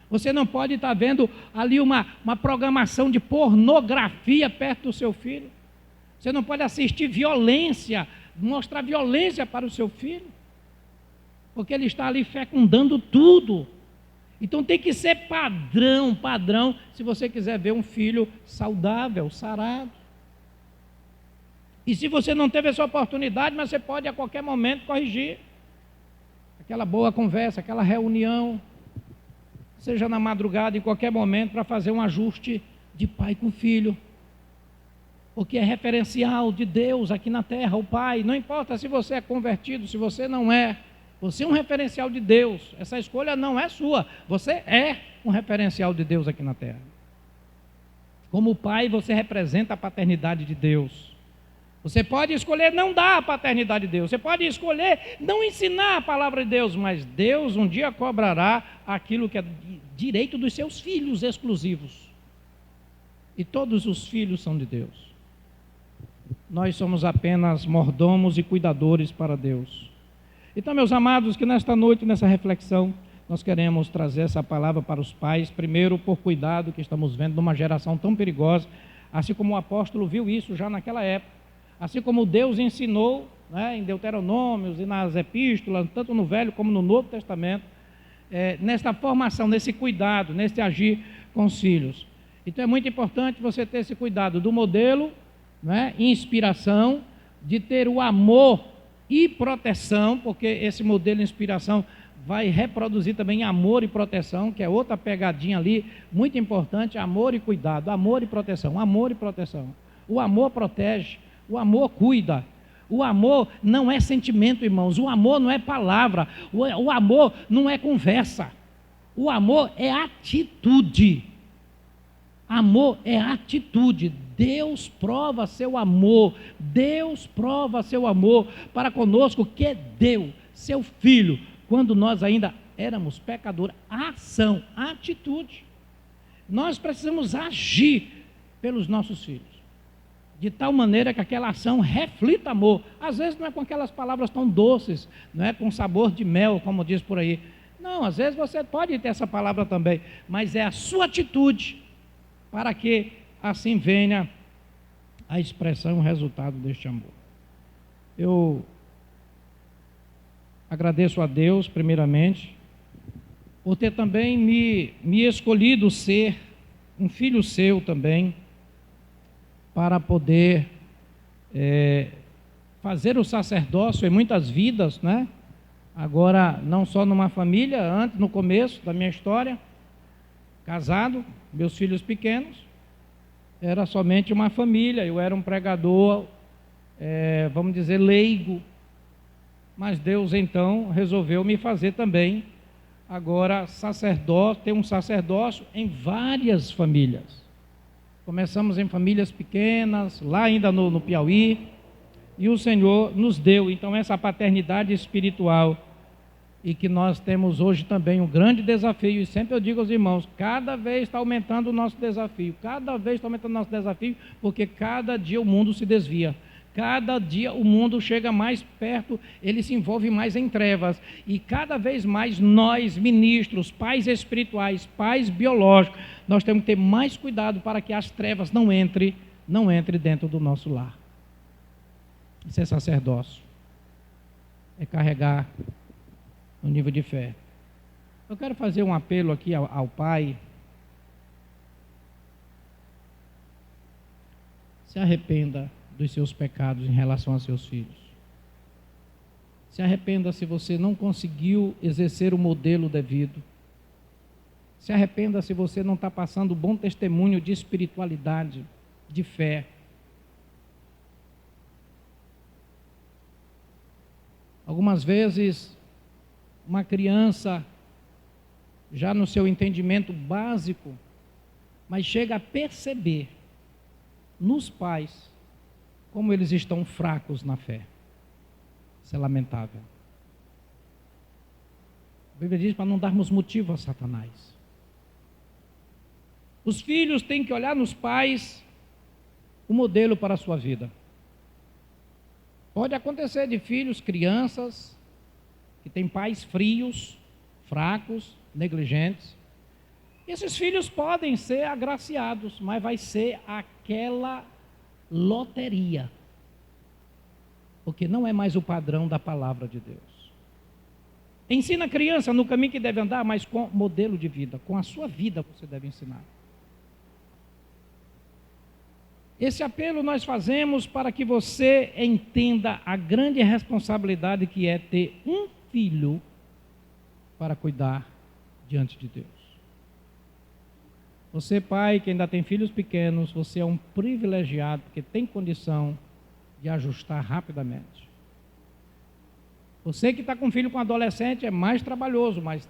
A: Você não pode estar vendo ali uma programação de pornografia perto do seu filho. Você não pode assistir violência, mostrar violência para o seu filho. Porque ele está ali fecundando tudo. Então tem que ser padrão, se você quiser ver um filho saudável, sarado. E se você não teve essa oportunidade, mas você pode a qualquer momento corrigir. Aquela boa conversa, aquela reunião. seja na madrugada, em qualquer momento, para fazer um ajuste de pai com filho. Porque é referencial de Deus aqui na terra, o Pai. Não importa se você é convertido, se você não é. Você é um referencial de Deus. Essa escolha não é sua. Você é um referencial de Deus aqui na terra. Como pai, você representa a paternidade de Deus. Você pode escolher não dar a paternidade de Deus. Você pode escolher não ensinar a palavra de Deus. Mas Deus um dia cobrará aquilo que é direito dos seus filhos exclusivos. E todos os filhos são de Deus. Nós somos apenas mordomos e cuidadores para Deus. Então, meus amados, que nesta noite, nessa reflexão, nós queremos trazer essa palavra para os pais, primeiro por cuidado que estamos vendo numa geração tão perigosa, assim como o apóstolo viu isso já naquela época, assim como Deus ensinou, né, em Deuteronômios e nas epístolas, tanto no Velho como no Novo Testamento, nesta formação, nesse cuidado, nesse agir com os filhos. Então é muito importante você ter esse cuidado do modelo, né, inspiração, de ter o amor e proteção, porque esse modelo de inspiração vai reproduzir também amor e proteção, que é outra pegadinha ali, muito importante, amor e cuidado, amor e proteção, amor e proteção. O amor protege, o amor cuida, o amor não é sentimento, irmãos, o amor não é palavra, o amor não é conversa, o amor é atitude. Amor é atitude. Deus prova seu amor. Deus prova seu amor para conosco, que deu seu Filho, quando nós ainda éramos pecadores. Ação, atitude. Nós precisamos agir pelos nossos filhos, de tal maneira que aquela ação reflita amor. Às vezes não é com aquelas palavras tão doces, não é com sabor de mel, como diz por aí. Não, às vezes você pode ter essa palavra também, mas é a sua atitude, para que assim venha a expressão, o resultado deste amor. Eu agradeço a Deus, primeiramente, por ter também me escolhido ser um filho seu também, para poder fazer o sacerdócio em muitas vidas, né? Agora, não só numa família, antes, no começo da minha história, casado, meus filhos pequenos, era somente uma família, eu era um pregador, vamos dizer, leigo, mas Deus então resolveu me fazer também, agora sacerdote, ter um sacerdócio em várias famílias. Começamos em famílias pequenas, lá ainda no Piauí, e o Senhor nos deu então essa paternidade espiritual, e que nós temos hoje também um grande desafio, e sempre eu digo aos irmãos, cada vez está aumentando o nosso desafio, cada vez está aumentando o nosso desafio, porque cada dia o mundo se desvia, cada dia o mundo chega mais perto, ele se envolve mais em trevas, e cada vez mais nós, ministros, pais espirituais, pais biológicos, nós temos que ter mais cuidado para que as trevas não entre dentro do nosso lar. Isso é sacerdócio, é carregar no nível de fé. Eu quero fazer um apelo aqui ao pai. Se arrependa dos seus pecados em relação a seus filhos. Se arrependa se você não conseguiu exercer o modelo devido. Se arrependa se você não está passando bom testemunho de espiritualidade, de fé. Algumas vezes, uma criança, já no seu entendimento básico, mas chega a perceber nos pais como eles estão fracos na fé. Isso é lamentável. A Bíblia diz para não darmos motivo a Satanás. Os filhos têm que olhar nos pais o modelo para a sua vida. Pode acontecer de filhos, crianças, que têm pais frios, fracos, negligentes. Esses filhos podem ser agraciados, mas vai ser aquela loteria, porque não é mais o padrão da palavra de Deus. Ensina a criança no caminho que deve andar, mas com modelo de vida, com a sua vida você deve ensinar. Esse apelo nós fazemos para que você entenda a grande responsabilidade que é ter um filho para cuidar diante de Deus. Você, pai, que ainda tem filhos pequenos, você é um privilegiado, porque tem condição de ajustar rapidamente. Você que está com filho com adolescente é mais trabalhoso, mas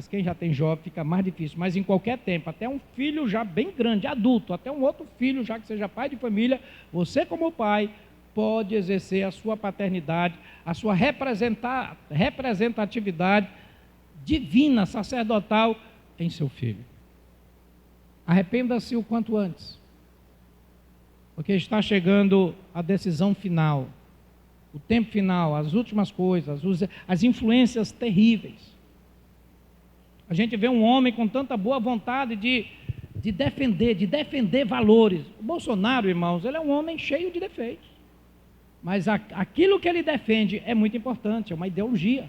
A: quem já tem jovem fica mais difícil. Mas em qualquer tempo, até um filho já bem grande, adulto, até um outro filho já que seja pai de família, você como pai pode exercer a sua paternidade, a sua representatividade divina, sacerdotal em seu filho. Arrependa-se o quanto antes, porque está chegando a decisão final, o tempo final, as últimas coisas, as influências terríveis. A gente vê um homem com tanta boa vontade de defender valores. O Bolsonaro, irmãos, ele é um homem cheio de defeitos, mas aquilo que ele defende é muito importante, é uma ideologia.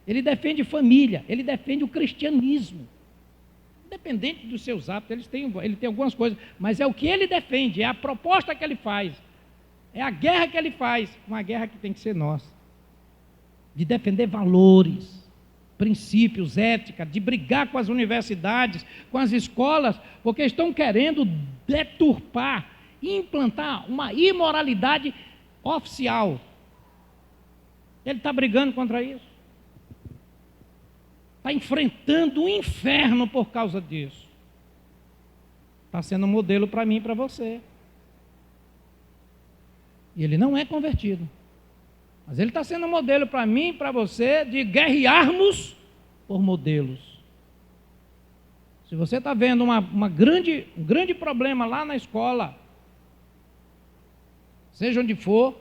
A: Ele defende família, ele defende o cristianismo. Independente dos seus hábitos, ele tem algumas coisas, mas é o que ele defende, é a proposta que ele faz, é a guerra que ele faz, uma guerra que tem que ser nossa, de defender valores, princípios, ética, de brigar com as universidades, com as escolas, porque estão querendo deturpar, implantar uma imoralidade oficial. Ele está brigando contra isso. Está enfrentando o inferno por causa disso. Está sendo um modelo para mim e para você. E ele não é convertido. Mas ele está sendo um modelo para mim e para você de guerrearmos por modelos. Se você está vendo um grande problema lá na escola, seja onde for,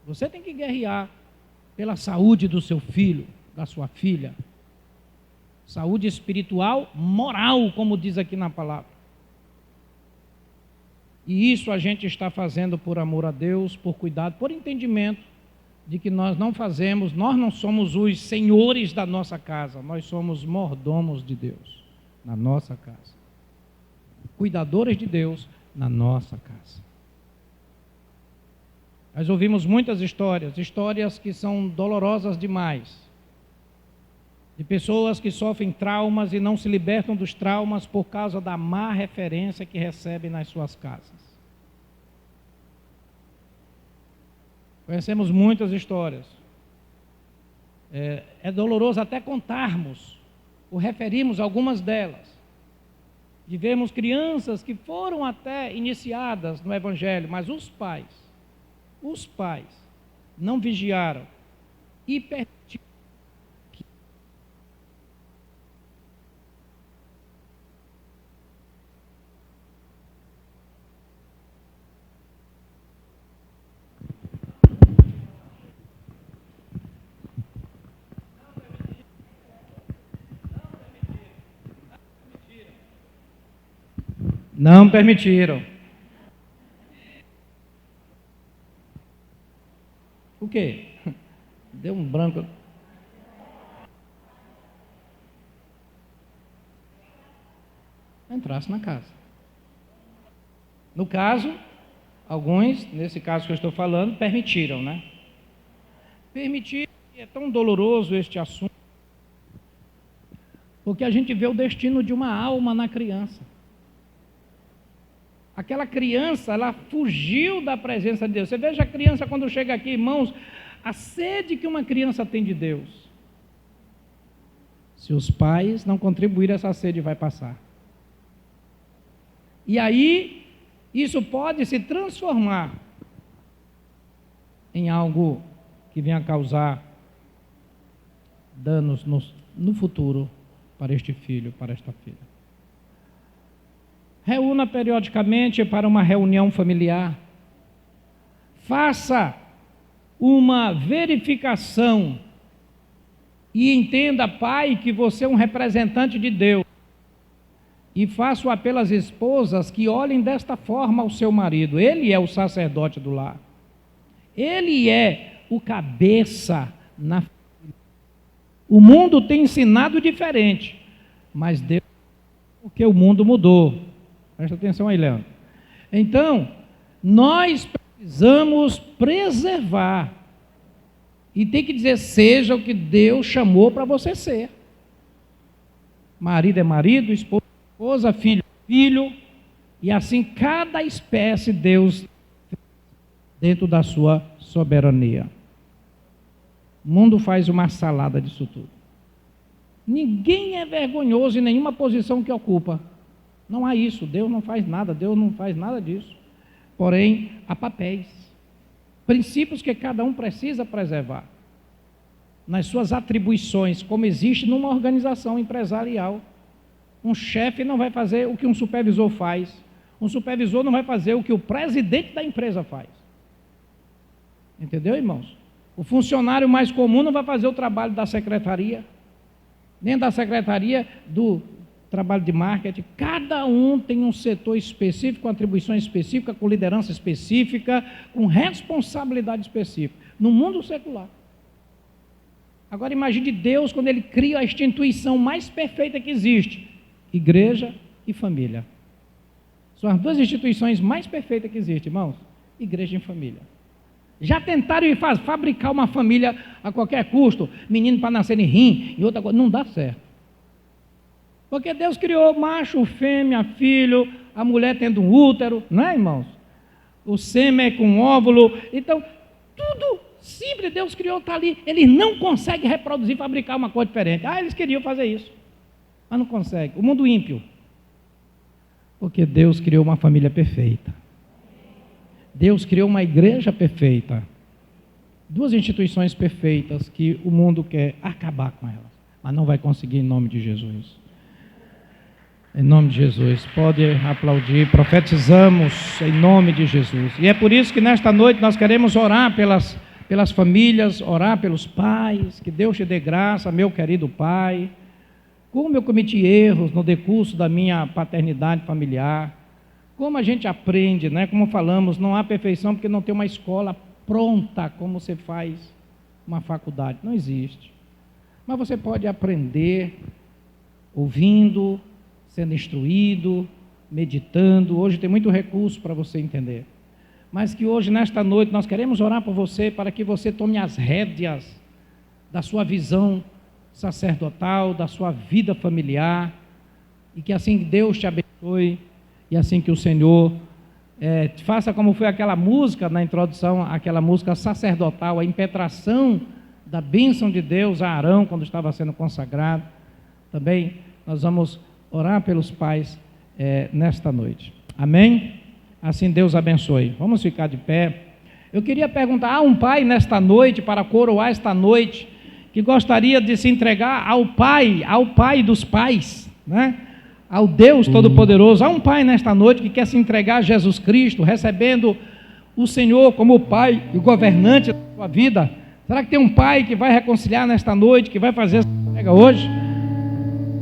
A: você tem que guerrear pela saúde do seu filho, da sua filha. Saúde espiritual, moral, como diz aqui na palavra. E isso a gente está fazendo por amor a Deus, por cuidado, por entendimento de que nós não somos os senhores da nossa casa, nós somos mordomos de Deus na nossa casa. Cuidadores de Deus na nossa casa. Nós ouvimos muitas histórias que são dolorosas demais, de pessoas que sofrem traumas e não se libertam dos traumas por causa da má referência que recebem nas suas casas. Conhecemos muitas histórias. É doloroso até contarmos, ou referimos algumas delas. De vermos crianças que foram até iniciadas no Evangelho, mas os pais não vigiaram e permitiram. Não permitiram. O quê? Deu um branco. Entrasse na casa. No caso, alguns, nesse caso que eu estou falando, permitiram, né? Permitiram, e é tão doloroso este assunto, porque a gente vê o destino de uma alma na criança. Aquela criança, ela fugiu da presença de Deus. Você veja a criança quando chega aqui, irmãos, a sede que uma criança tem de Deus. Se os pais não contribuírem, essa sede vai passar. E aí, isso pode se transformar em algo que venha causar danos no futuro para este filho, para esta filha. Reúna periodicamente para uma reunião familiar. Faça uma verificação e entenda, pai, que você é um representante de Deus. E faça o apelo às esposas que olhem desta forma ao seu marido. Ele é o sacerdote do lar. Ele é o cabeça na família. O mundo tem ensinado diferente, mas Deus, porque o mundo mudou. Presta atenção aí, Leandro. Então, nós precisamos preservar. E tem que dizer, seja o que Deus chamou para você ser. Marido é marido, esposa é esposa, filho filho, e assim cada espécie Deus dentro da sua soberania. O mundo faz uma salada disso tudo. Ninguém é vergonhoso em nenhuma posição que ocupa. Não há isso, Deus não faz nada disso. Porém, há papéis, princípios que cada um precisa preservar nas suas atribuições, como existe numa organização empresarial. Um chefe não vai fazer o que um supervisor faz. Um supervisor não vai fazer o que o presidente da empresa faz. Entendeu, irmãos? O funcionário mais comum não vai fazer o trabalho da secretaria, nem da secretaria do trabalho de marketing. Cada um tem um setor específico, com atribuição específica, com liderança específica, com responsabilidade específica, no mundo secular. Agora imagine Deus quando Ele cria a instituição mais perfeita que existe, igreja e família. São as duas instituições mais perfeitas que existem, irmãos, igreja e família. Já tentaram fabricar uma família a qualquer custo, menino para nascer em rim e outra coisa, não dá certo. Porque Deus criou macho, fêmea, filho, a mulher tendo um útero, não é, irmãos? O sêmen com óvulo, então, tudo simples, Deus criou, está ali. Eles não conseguem reproduzir, fabricar uma coisa diferente. Eles queriam fazer isso, mas não conseguem. O mundo ímpio. Porque Deus criou uma família perfeita. Deus criou uma igreja perfeita. Duas instituições perfeitas que o mundo quer acabar com elas, mas não vai conseguir em nome de Jesus. Em nome de Jesus, pode aplaudir, profetizamos em nome de Jesus. E é por isso que nesta noite nós queremos orar pelas famílias, orar pelos pais, que Deus te dê graça, meu querido pai. Como eu cometi erros no decurso da minha paternidade familiar, como a gente aprende, né? Como falamos, não há perfeição porque não tem uma escola pronta como você faz uma faculdade, não existe. Mas você pode aprender ouvindo, sendo instruído, meditando. Hoje tem muito recurso para você entender. Mas que hoje, nesta noite, nós queremos orar por você, para que você tome as rédeas da sua visão sacerdotal, da sua vida familiar, e que assim Deus te abençoe, e assim que o Senhor faça como foi aquela música na introdução, aquela música sacerdotal, a impetração da bênção de Deus a Arão, quando estava sendo consagrado. Também nós vamos orar pelos pais nesta noite. Amém? Assim Deus abençoe. Vamos ficar de pé. Eu queria perguntar, há um pai nesta noite, para coroar esta noite, que gostaria de se entregar ao Pai dos pais, né? Ao Deus Todo-Poderoso. Há um pai nesta noite que quer se entregar a Jesus Cristo, recebendo o Senhor como o Pai e o governante da sua vida. Será que tem um pai que vai reconciliar nesta noite, que vai fazer essa entrega hoje?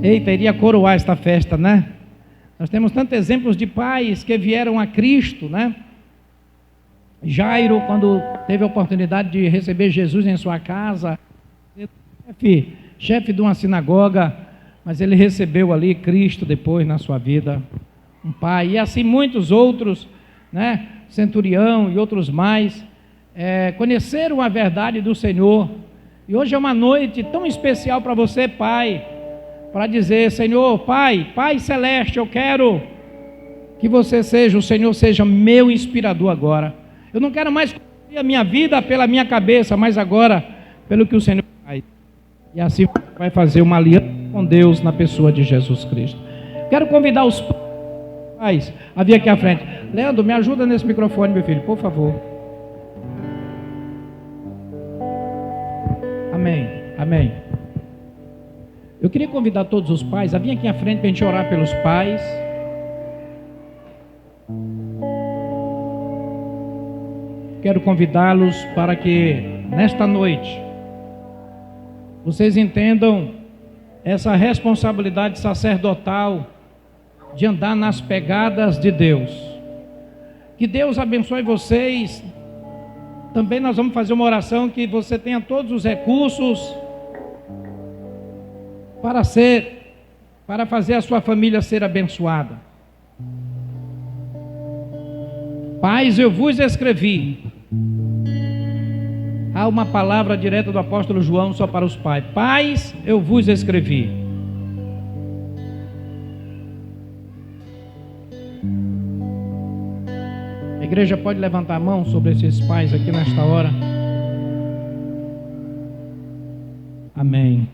A: Eita, iria coroar esta festa, né? Nós temos tantos exemplos de pais que vieram a Cristo, né? Jairo, quando teve a oportunidade de receber Jesus em sua casa, chefe de uma sinagoga, mas ele recebeu ali Cristo depois na sua vida, um pai. E assim muitos outros, né? Centurião e outros mais, conheceram a verdade do Senhor. E hoje é uma noite tão especial para você, pai, para dizer: Senhor, Pai Celeste, eu quero que você seja, o Senhor seja meu inspirador agora. Eu não quero mais construir a minha vida pela minha cabeça, mas agora pelo que o Senhor faz. E assim vai fazer uma aliança com Deus na pessoa de Jesus Cristo. Quero convidar os pais a vir aqui à frente. Leandro, me ajuda nesse microfone, meu filho, por favor. Amém, amém. Eu queria convidar todos os pais a vir aqui à frente para a gente orar pelos pais. Quero convidá-los para que nesta noite vocês entendam essa responsabilidade sacerdotal de andar nas pegadas de Deus. Que Deus abençoe vocês. Também nós vamos fazer uma oração que você tenha todos os recursos para fazer a sua família ser abençoada. Pais, eu vos escrevi. Há uma palavra direta do apóstolo João só para os pais. Pais, eu vos escrevi. igreja pode levantar a mão sobre esses pais aqui nesta hora. Amém.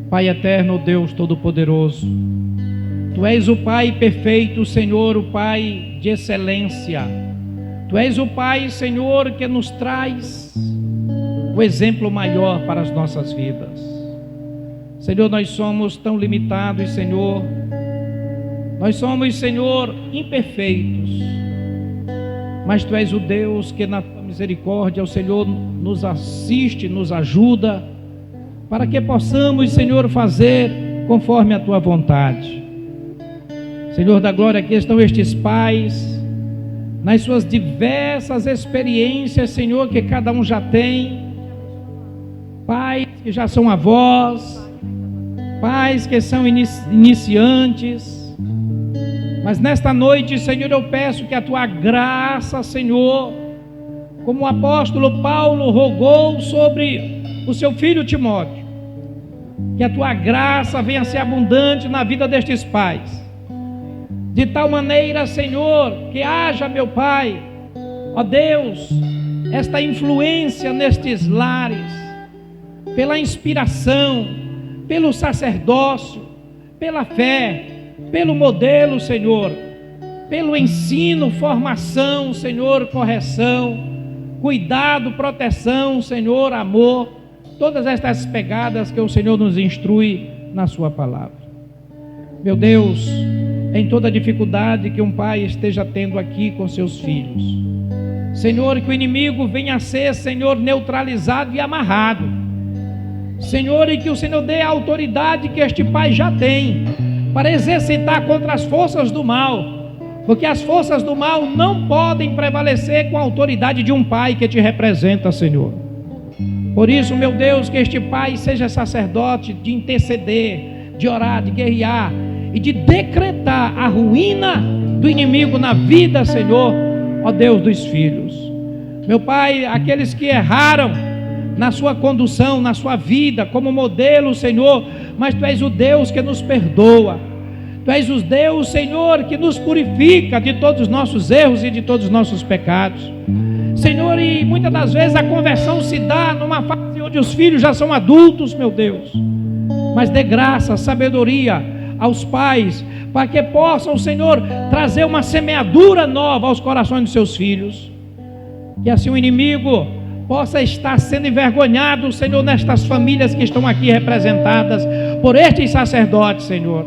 A: Pai eterno, Deus Todo-Poderoso, Tu és o Pai perfeito, Senhor, o Pai de excelência. Tu és o Pai, Senhor, que nos traz o exemplo maior para as nossas vidas. Senhor, nós somos tão limitados, Senhor. Nós somos, Senhor, imperfeitos. Mas Tu és o Deus que na Tua misericórdia, o Senhor nos assiste, nos ajuda, para que possamos, Senhor, fazer conforme a Tua vontade. Senhor da glória, aqui estão estes pais, nas suas diversas experiências, Senhor, que cada um já tem. Pais que já são avós, pais que são iniciantes. Mas nesta noite, Senhor, eu peço que a Tua graça, Senhor, como o apóstolo Paulo rogou sobre o seu filho Timóteo, que a Tua graça venha a ser abundante na vida destes pais, de tal maneira, Senhor, que haja, meu Pai, ó Deus, esta influência nestes lares, pela inspiração, pelo sacerdócio, pela fé, pelo modelo, Senhor, pelo ensino, formação, Senhor, correção, cuidado, proteção, Senhor, amor, todas estas pegadas que o Senhor nos instrui na Sua palavra. Meu Deus, em toda dificuldade que um pai esteja tendo aqui com seus filhos, Senhor, que o inimigo venha a ser, Senhor, neutralizado e amarrado, Senhor, e que o Senhor dê a autoridade que este pai já tem, para exercitar contra as forças do mal, porque as forças do mal não podem prevalecer com a autoridade de um pai que te representa, Senhor. Por isso, meu Deus, que este pai seja sacerdote de interceder, de orar, de guerrear e de decretar a ruína do inimigo na vida, Senhor, ó Deus dos filhos. Meu Pai, aqueles que erraram na sua condução, na sua vida, como modelo, Senhor, mas Tu és o Deus que nos perdoa. Tu és o Deus, Senhor, que nos purifica de todos os nossos erros e de todos os nossos pecados. Senhor, e muitas das vezes a conversão se dá numa fase onde os filhos já são adultos, meu Deus. Mas dê graça, sabedoria aos pais, para que possam, Senhor, trazer uma semeadura nova aos corações dos seus filhos. Que assim o inimigo possa estar sendo envergonhado, Senhor, nestas famílias que estão aqui representadas por estes sacerdotes, Senhor.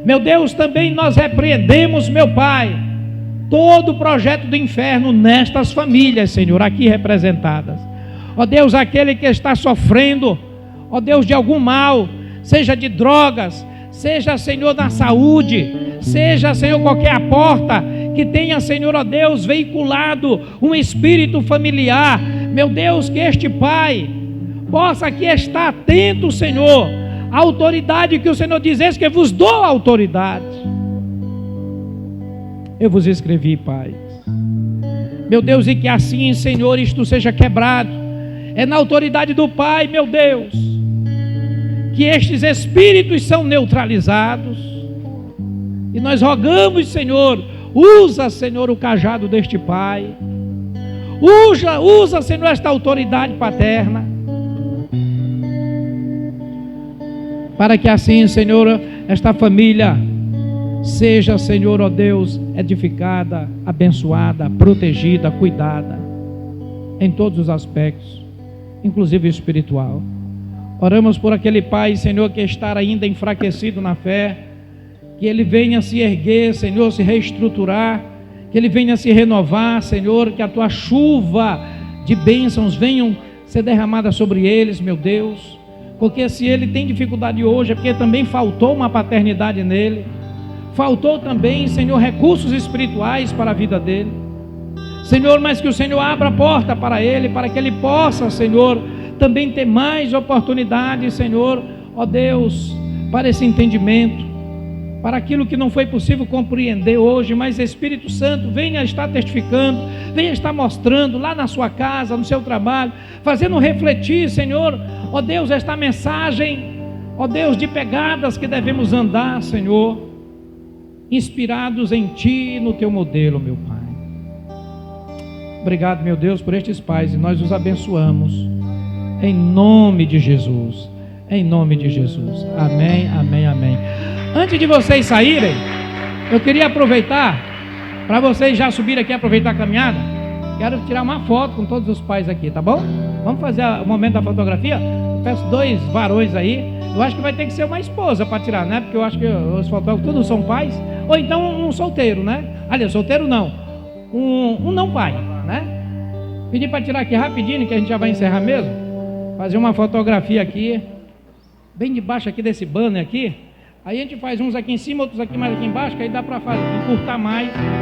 A: Meu Deus, também nós repreendemos, meu Pai, todo o projeto do inferno nestas famílias, Senhor, aqui representadas. Ó Deus, aquele que está sofrendo, ó Deus, de algum mal, seja de drogas, seja, Senhor, na saúde, seja, Senhor, qualquer porta que tenha, Senhor, ó Deus, veiculado um espírito familiar, meu Deus, que este pai possa aqui estar atento, Senhor, à autoridade que o Senhor diz, eis que vos dou a autoridade. Eu vos escrevi, Pai. Meu Deus, e que assim, Senhor, isto seja quebrado. É na autoridade do Pai, meu Deus, que estes espíritos são neutralizados. E nós rogamos, Senhor, usa, Senhor, o cajado deste Pai. Usa, Senhor, esta autoridade paterna. Para que assim, Senhor, esta família seja, Senhor, ó Deus, edificada, abençoada, protegida, cuidada, em todos os aspectos, inclusive espiritual. Oramos por aquele pai, Senhor, que está ainda enfraquecido na fé, que ele venha se erguer, Senhor, se reestruturar, que ele venha se renovar, Senhor, que a Tua chuva de bênçãos venham ser derramada sobre eles, meu Deus, porque se ele tem dificuldade hoje, é porque também faltou uma paternidade nele, faltou também, Senhor, recursos espirituais para a vida dele, Senhor, mas que o Senhor abra a porta para ele, para que ele possa, Senhor, também ter mais oportunidades, Senhor, ó Deus, para esse entendimento, para aquilo que não foi possível compreender hoje, mas Espírito Santo venha estar testificando, venha estar mostrando lá na sua casa, no seu trabalho, fazendo refletir, Senhor, ó Deus, esta mensagem, ó Deus, de pegadas que devemos andar, Senhor, inspirados em Ti e no Teu modelo, meu Pai. Obrigado, meu Deus, por estes pais, e nós os abençoamos, em nome de Jesus, em nome de Jesus, amém, amém, amém. Antes de vocês saírem, eu queria aproveitar, para vocês já subirem aqui e aproveitar a caminhada, quero tirar uma foto com todos os pais aqui, tá bom? Vamos fazer o momento da fotografia? Eu peço 2 varões aí, eu acho que vai ter que ser uma esposa para tirar, né? Porque eu acho que os fotógrafos todos são pais, ou então um solteiro, né? Aliás, solteiro não, um não pai, né? Pedir para tirar aqui rapidinho, que a gente já vai encerrar mesmo, fazer uma fotografia aqui, bem debaixo aqui desse banner aqui, aí a gente faz uns aqui em cima, outros aqui mais aqui embaixo, que aí dá para encurtar mais.